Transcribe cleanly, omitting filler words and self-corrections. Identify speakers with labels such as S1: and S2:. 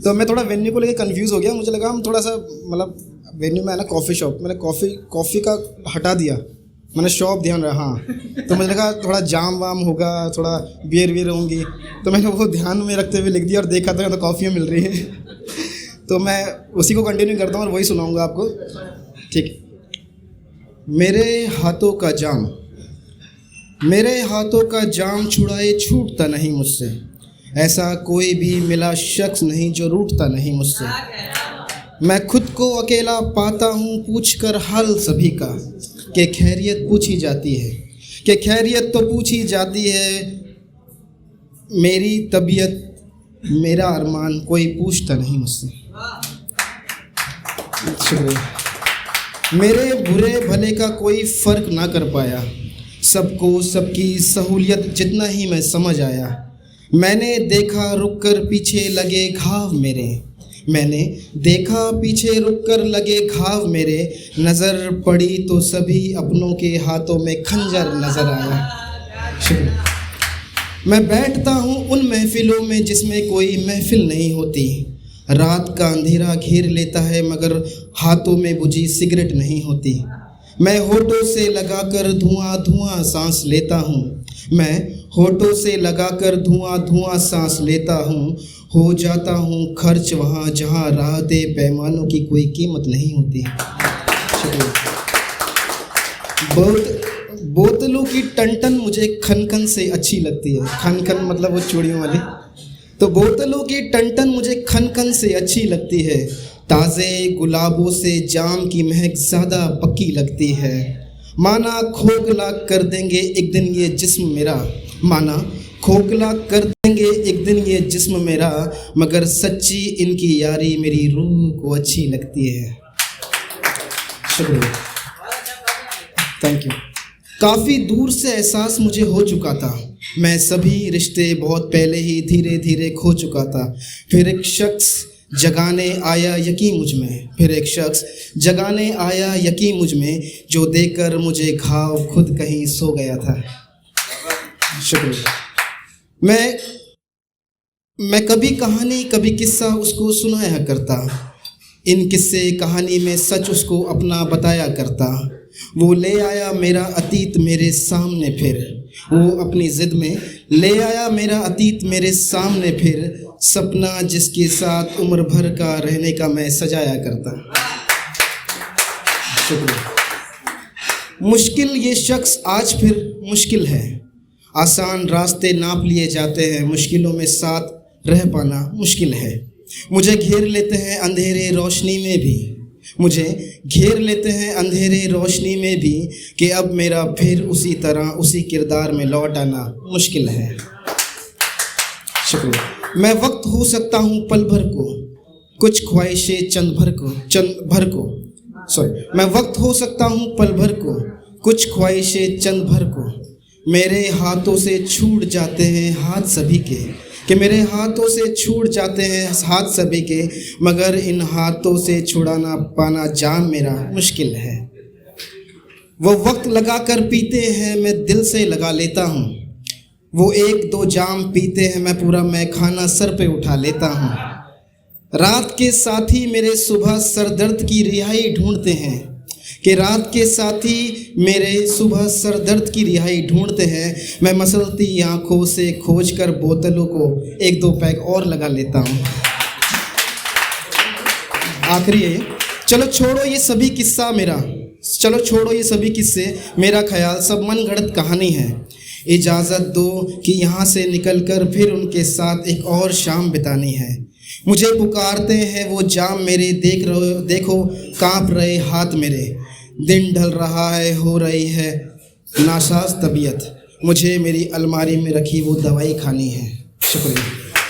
S1: तो मैं थोड़ा वेन्यू को लेकर कंफ्यूज हो गया, मुझे लगा हम थोड़ा सा मतलब वेन्यू में है ना कॉफ़ी शॉप, मैंने कॉफ़ी का हटा दिया, मैंने शॉप ध्यान रहा। हाँ, तो मुझे लगा थोड़ा जाम वाम होगा, थोड़ा बियर होंगी, तो मैंने वो ध्यान में रखते हुए लिख दिया और देखा तो कॉफ़ियाँ मिल रही है। तो मैं उसी को कंटिन्यू करता हूँ और वही सुनाऊँगा आपको, ठीक है। मेरे हाथों का जाम, मेरे हाथों का जाम छुड़ाए छूटता नहीं मुझसे, ऐसा कोई भी मिला शख्स नहीं जो रूठता नहीं मुझसे। मैं खुद को अकेला पाता हूँ पूछ कर हाल सभी का, कि खैरियत पूछी जाती है, कि खैरियत तो पूछी जाती है, मेरी तबीयत मेरा अरमान कोई पूछता नहीं मुझसे। मेरे बुरे भले का कोई फ़र्क ना कर पाया, सबको सबकी सहूलियत जितना ही मैं समझ आया। मैंने देखा रुक कर पीछे लगे घाव मेरे, मैंने देखा पीछे रुक कर लगे घाव मेरे, नज़र पड़ी तो सभी अपनों के हाथों में खंजर नज़र आया। मैं बैठता हूँ उन महफिलों में जिसमें कोई महफिल नहीं होती, रात का अंधेरा घेर लेता है मगर हाथों में बुझी सिगरेट नहीं होती। मैं होठों से लगाकर धुआं धुआं सांस लेता हूँ, मैं होठों से लगाकर धुआं धुआं सांस लेता हूँ, हो जाता हूँ खर्च वहाँ जहाँ राहते पैमानों की कोई कीमत नहीं होती। बोतलों की टन मुझे खनखन से अच्छी लगती है, खनखन मतलब वो चूड़ियों वाली। तो बोतलों की टन मुझे खनखन से अच्छी लगती है, ताज़े गुलाबों से जाम की महक ज़्यादा पक्की लगती है। माना खोखला कर देंगे एक दिन ये जिस्म मेरा, माना खोखला कर देंगे एक दिन ये जिस्म मेरा, मगर सच्ची इनकी यारी मेरी रूह को अच्छी लगती है। शुक्रिया, थैंक यू। काफ़ी दूर से एहसास मुझे हो चुका था, मैं सभी रिश्ते बहुत पहले ही धीरे धीरे खो चुका था। फिर एक शख्स जगाने आया यकीन मुझ में, फिर एक शख्स जगाने आया यकीन मुझ में, जो देकर मुझे घाव खुद कहीं सो गया था। शुक्रिया। मैं कभी कहानी कभी किस्सा उसको सुनाया करता, इन किस्से कहानी में सच उसको अपना बताया करता। वो ले आया मेरा अतीत मेरे सामने फिर, वो अपनी ज़िद में ले आया मेरा अतीत मेरे सामने फिर, सपना जिसके साथ उम्र भर का रहने का मैं सजाया करता। शुक्रिया। मुश्किल ये शख्स आज फिर मुश्किल है, आसान रास्ते नाप लिए जाते हैं, मुश्किलों में साथ रह पाना मुश्किल है। मुझे घेर लेते हैं अंधेरे रोशनी में भी, मुझे घेर लेते हैं अंधेरे रोशनी में भी, कि अब मेरा फिर उसी तरह उसी किरदार में लौट आना मुश्किल है। शुक्रिया। मैं वक्त हो सकता हूँ पल भर को, कुछ ख्वाहिशें चंद भर को मैं वक्त हो सकता हूँ पल भर को, कुछ ख्वाहिशें चंद भर को। मेरे हाथों से छूट जाते हैं हाथ सभी के, कि मेरे हाथों से छूट जाते हैं हाथ सभी के, मगर इन हाथों से छुड़ाना पाना जाम मेरा मुश्किल है। वो वक्त लगा कर पीते हैं मैं दिल से लगा लेता हूँ, वो एक दो जाम पीते हैं मैं पूरा मैखाना सर पे उठा लेता हूँ। रात के साथी मेरे सुबह सरदर्द की रिहाई ढूंढते हैं, कि रात के साथी मेरे सुबह सर दर्द की रिहाई ढूंढते हैं। मैं मसलती आँखों से खोज कर बोतलों को एक दो पैक और लगा लेता हूँ। आखिरी है, चलो छोड़ो ये सभी किस्सा मेरा, चलो छोड़ो ये सभी किस्से, मेरा ख्याल सब मन गढ़ंत कहानी है। इजाज़त दो कि यहाँ से निकलकर फिर उनके साथ एक और शाम बितानी है। मुझे पुकारते हैं वो जाम मेरे, देखो काँप रहे हाथ मेरे। दिन ढल रहा है, हो रही है नासाज तबीयत, मुझे मेरी अलमारी में रखी वो दवाई खानी है। शुक्रिया।